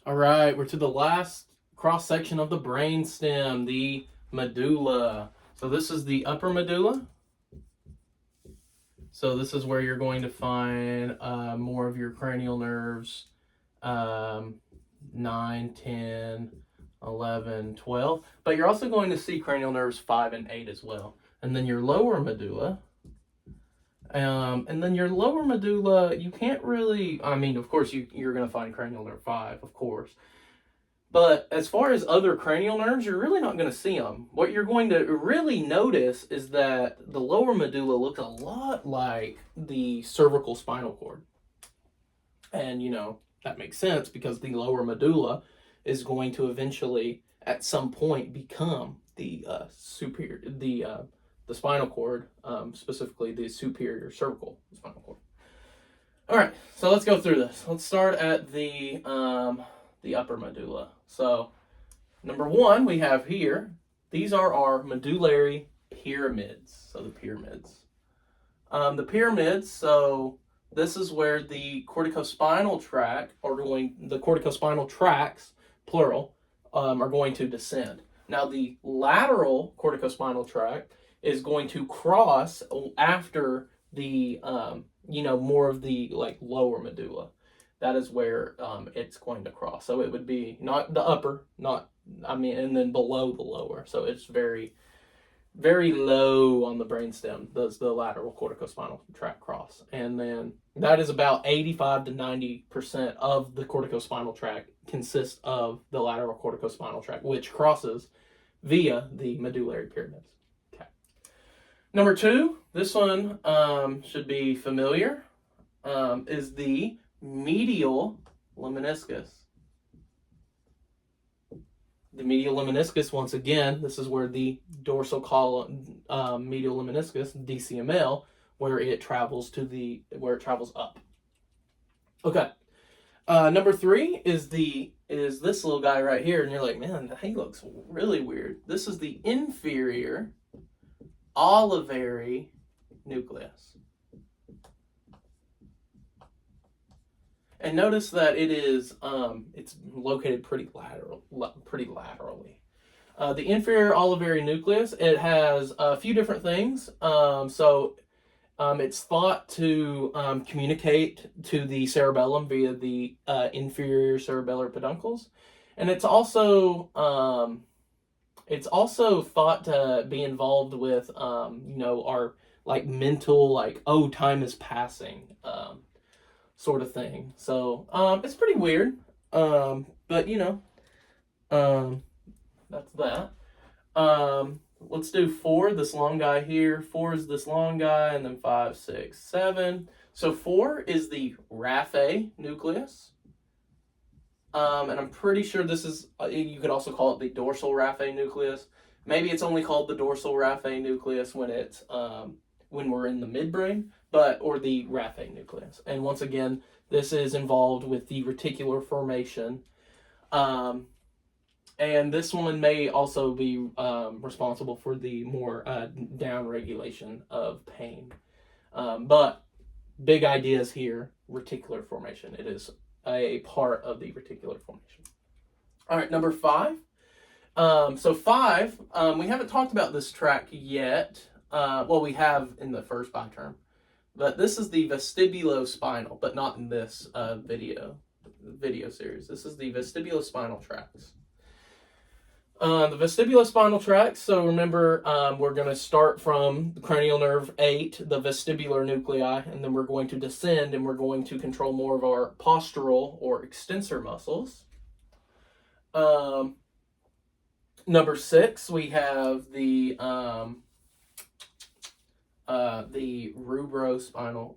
All right, we're to the last cross section of the brainstem, the medulla. So this is the upper medulla. So this is where you're going to find more of your cranial nerves, 9, 10, 11, 12. But you're also going to see cranial nerves 5 and 8 as well. And then your lower medulla. And then your lower medulla, you can't really, I mean, of course, you're going to find cranial nerve 5, of course. But as far as other cranial nerves, you're really not going to see them. What you're going to really notice is that the lower medulla looks a lot like the cervical spinal cord. And, that makes sense because the lower medulla is going to eventually, at some point, become the the spinal cord, specifically the superior cervical spinal cord. All right, so let's go through this. Let's start at the upper medulla. So, number 1 we have here, these are our medullary pyramids. So the pyramids. So this is where the corticospinal tract the corticospinal tracts, plural, are going to descend. Now the lateral corticospinal tract is going to cross after the, more of the lower medulla. That is where it's going to cross. So it would be not the upper, and then below the lower. So it's very, very low on the brainstem, does the lateral corticospinal tract cross. And then that is about 85 to 90% of the corticospinal tract consists of the lateral corticospinal tract, which crosses via the medullary pyramids. Okay. Number 2, this one should be familiar, is the medial lemniscus. The medial lemniscus, once again, this is where the dorsal column, medial lemniscus, DCML, where it travels up. Okay. Number 3 is this little guy right here, and you're like, man, he looks really weird. This is the inferior olivary nucleus. And notice that it's located pretty laterally. The inferior olivary nucleus, it has a few different things. It's thought to communicate to the cerebellum via the inferior cerebellar peduncles, and it's also thought to be involved with our mental time is passing sort of thing. So it's pretty weird, but that's that. Let's do 4, this long guy here. 4 is this long guy, and then 5, 6, 7. So 4 is the raphe nucleus. And I'm pretty sure this is, you could also call it the dorsal raphe nucleus. Maybe it's only called the dorsal raphe nucleus when it's when we're in the midbrain, or the raphe nucleus. And once again, this is involved with the reticular formation. And this one may also be responsible for the more down regulation of pain. But big ideas here, reticular formation. It is a part of the reticular formation. All right, number 5. So 5, we haven't talked about this tract yet. We have in the first biterm. But this is the vestibulospinal, but not in this video series. This is the vestibulospinal tracts. The vestibulospinal tract, so remember, we're going to start from the cranial nerve 8, the vestibular nuclei, and then we're going to descend and we're going to control more of our postural or extensor muscles. Number 6, we have the rubrospinal.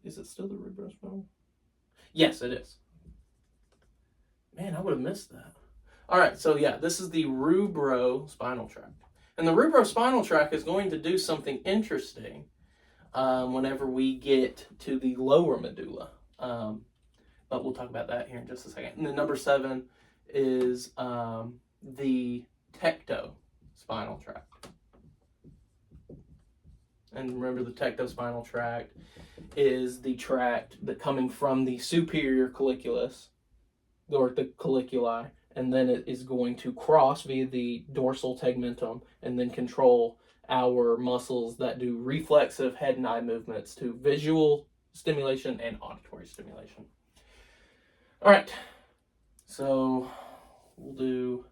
Is it still the rubrospinal? Yes, it is. Man, I would have missed that. All right, so yeah, this is the rubrospinal tract. And the rubrospinal tract is going to do something interesting whenever we get to the lower medulla. But we'll talk about that here in just a second. And then number 7 is the tectospinal tract. And remember, the tectospinal tract is the tract that coming from the superior colliculus or the colliculi, and then it is going to cross via the dorsal tegmentum and then control our muscles that do reflexive head and eye movements to visual stimulation and auditory stimulation. All right, so we'll do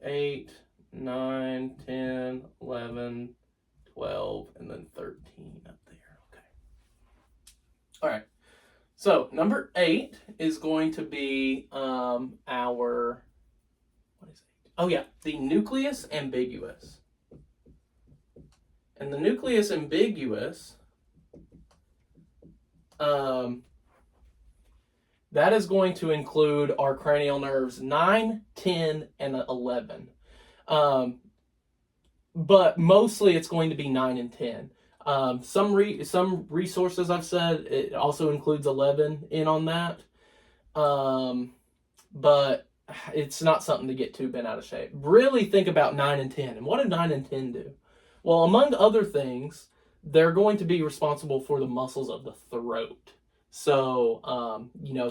8, 9, 10, 11, 12, and then 13 up there. Okay. All right. So number 8 is going to be our, what is it? Oh yeah, the nucleus ambiguous. And the nucleus ambiguous, that is going to include our cranial nerves 9, 10, and 11. But mostly it's going to be 9 and 10. Some resources I've said it also includes 11 in on that, but it's not something to get too bent out of shape. Really think about 9 and 10, and what do 9 and 10 do? Well, among other things, they're going to be responsible for the muscles of the throat. So,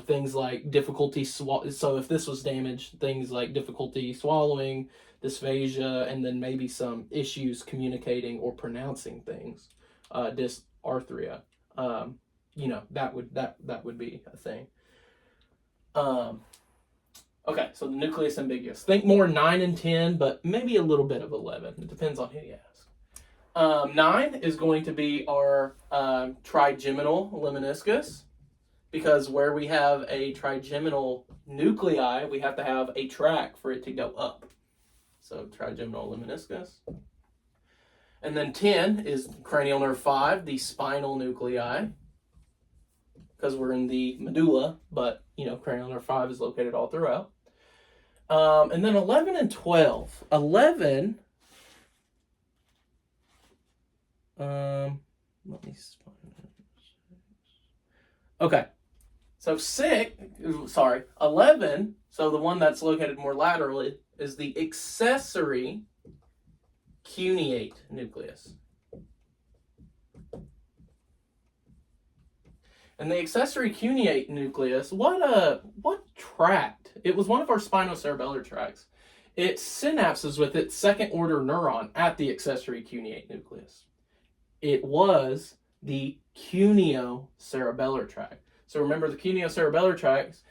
things like difficulty so if this was damaged, things like difficulty swallowing, dysphagia, and then maybe some issues communicating or pronouncing things. Dysarthria, that would be a thing. Okay, so the nucleus ambiguous. Think more 9 and 10, but maybe a little bit of 11. It depends on who you ask. 9 is going to be our trigeminal lemniscus, because where we have a trigeminal nuclei, we have to have a track for it to go up. So trigeminal lemniscus. And then 10 is cranial nerve 5, the spinal nuclei, because we're in the medulla, but, cranial nerve 5 is located all throughout. And then 11 and 12. 11, let me find it. Okay. So 11, so the one that's located more laterally, is the accessory cuneate nucleus. And the accessory cuneate nucleus, what tract? It was one of our spinocerebellar tracts. It synapses with its second order neuron at the accessory cuneate nucleus. It was the cuneo-cerebellar tract. So remember the cuneo-cerebellar tract,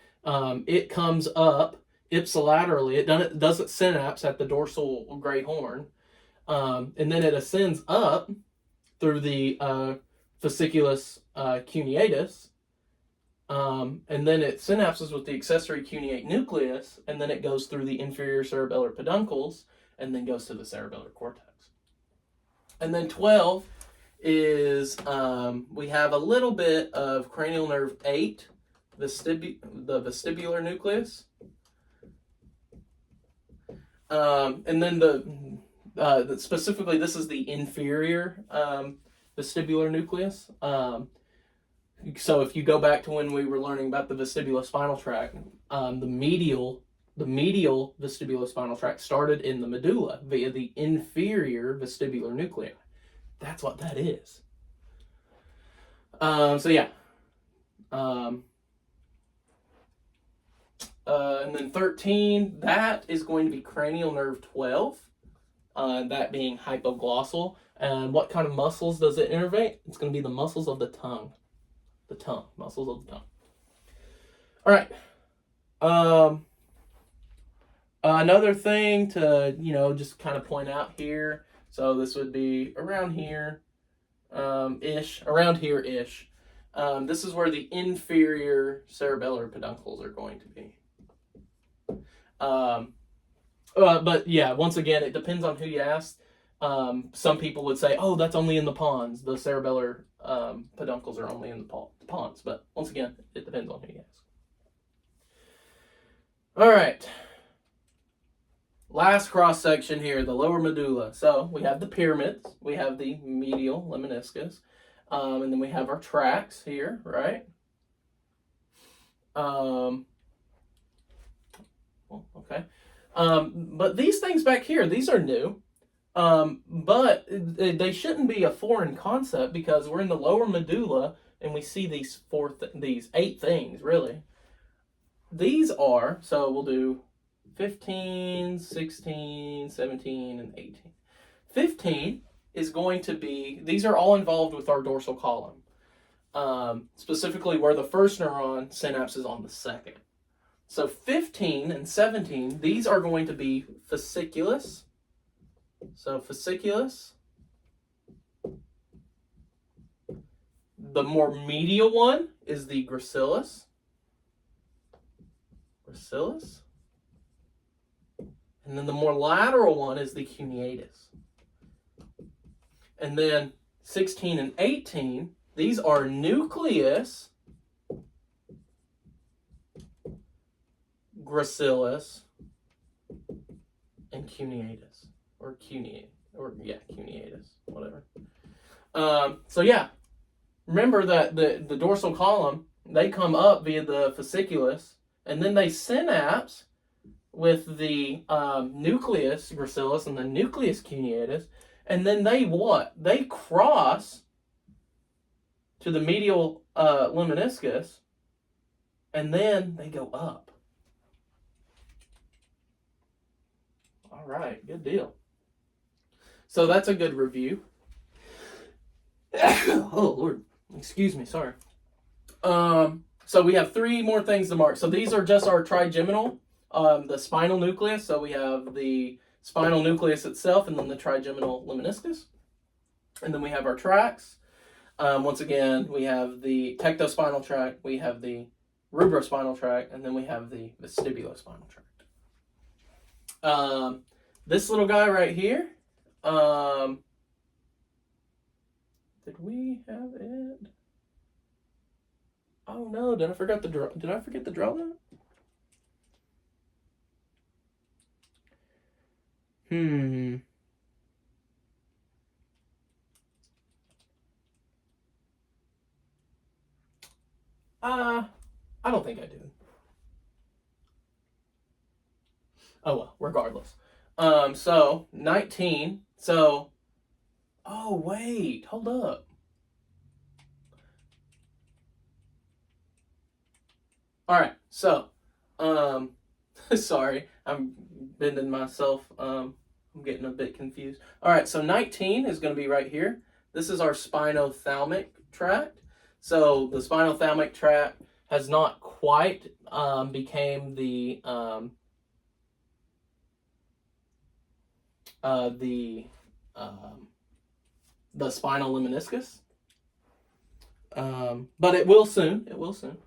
it comes up ipsilaterally. It doesn't synapse at the dorsal gray horn. And then it ascends up through the fasciculus cuneatus, and then it synapses with the accessory cuneate nucleus, and then it goes through the inferior cerebellar peduncles, and then goes to the cerebellar cortex. And then 12 is, we have a little bit of cranial nerve 8, the vestibular nucleus. And then specifically, this is the inferior vestibular nucleus. So if you go back to when we were learning about the vestibulospinal tract, the medial vestibulospinal tract started in the medulla via the inferior vestibular nuclei. That's what that is. So yeah. And then 13, that is going to be cranial nerve 12, that being hypoglossal. And what kind of muscles does it innervate? It's going to be the muscles of the tongue. Muscles of the tongue. All right. Another thing to, just kind of point out here. So this would be around here, around here-ish. This is where the inferior cerebellar peduncles are going to be. But yeah, once again, it depends on who you ask. Some people would say, oh, that's only in the pons. The cerebellar peduncles are only in the pons. But once again, it depends on who you ask. All right. Last cross section here, the lower medulla. So we have the pyramids, we have the medial lemniscus, and then we have our tracts here, right? Okay. But these things back here, these are new. But they shouldn't be a foreign concept because we're in the lower medulla and we see these 8 things, really. these are, so we'll do 15, 16, 17, and 18. 15 is going to be, these are all involved with our dorsal column, specifically where the first neuron synapse is on the second. So 15 and 17, these are going to be fasciculus. So fasciculus. The more medial one is the gracilis. Gracilis. And then the more lateral one is the cuneatus. And then 16 and 18, these are nucleus, gracilis, and cuneatus. Or cuneatus. Cuneatus. Whatever. So yeah, remember that the dorsal column, they come up via the fasciculus, and then they synapse with the nucleus gracilis and the nucleus cuneatus, and then they what? They cross to the medial lemniscus, and then they go up. All right, good deal. So that's a good review. Oh, Lord. Excuse me, sorry. So we have 3 more things to mark. So these are just our trigeminal, the spinal nucleus. So we have the spinal nucleus itself, and then the trigeminal lemniscus. And then we have our tracts. Once again, we have the tectospinal tract, we have the rubrospinal tract, and then we have the vestibulospinal tract. This little guy right here, did we have it? Oh no, did I forget to draw that? I don't think I did. Oh well, regardless. So 19. So, oh wait, hold up. All right, so, sorry, I'm bending myself. I'm getting a bit confused. All right, so 19 is going to be right here. This is our spinothalamic tract. So the spinothalamic tract has not quite became the spinal lemniscus, but it will soon. It will soon.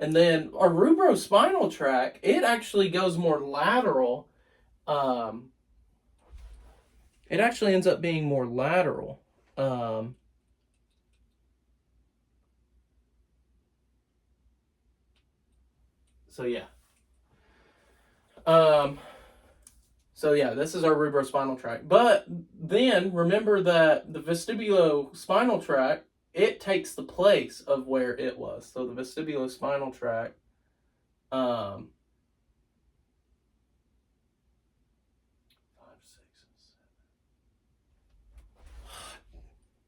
And then our rubrospinal tract, it actually goes more lateral. It actually ends up being more lateral. So yeah. So yeah, this is our rubrospinal tract. But then remember that the vestibulospinal tract, it takes the place of where it was. So the vestibulospinal tract, 5, 6,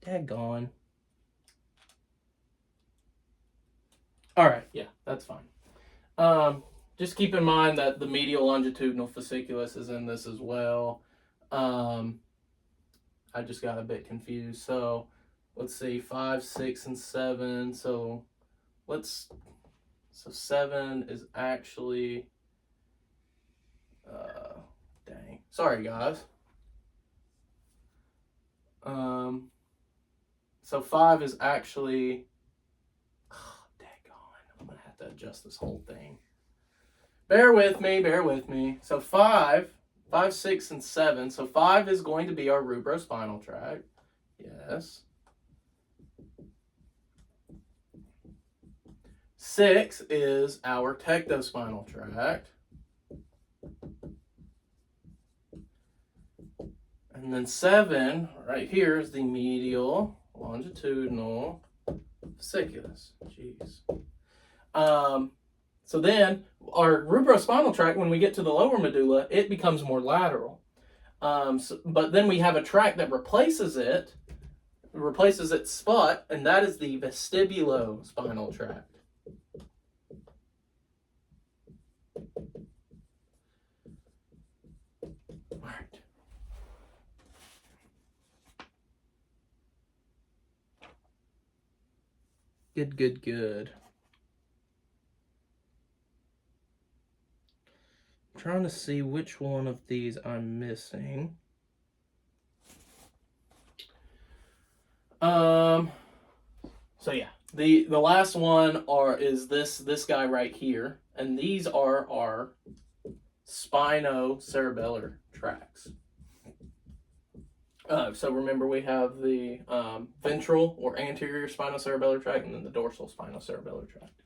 and 7. Daggone. All right, yeah, that's fine. Just keep in mind that the medial longitudinal fasciculus is in this as well. I just got a bit confused. So let's see, 5, 6, and 7. So 7 is actually, dang. Sorry, guys. So 5 is actually, daggone, I'm going to have to adjust this whole thing. Bear with me. So 5, 6, and 7. So 5 is going to be our rubrospinal tract. Yes. 6 is our tectospinal tract. And then 7, right here, is the medial longitudinal fasciculus. Jeez. So then, our rubrospinal tract, when we get to the lower medulla, it becomes more lateral. But then we have a tract that replaces its spot, and that is the vestibulospinal tract. All right. Good, good, good. I'm trying to see which one of these I'm missing. So yeah, the last one is this guy right here, and these are our spinocerebellar tracts. So remember, we have the ventral or anterior spinocerebellar tract, and then the dorsal spinocerebellar tract.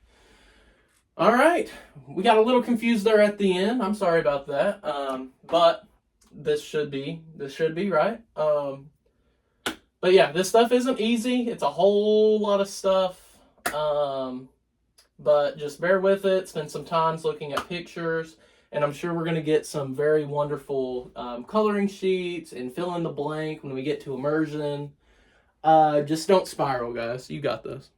All right, we got a little confused there at the end. I'm sorry about that, but this should be right. But yeah, this stuff isn't easy. It's a whole lot of stuff. But just bear with it. Spend some time looking at pictures. And I'm sure we're going to get some very wonderful coloring sheets and fill in the blank when we get to immersion. Just don't spiral, guys. You got this.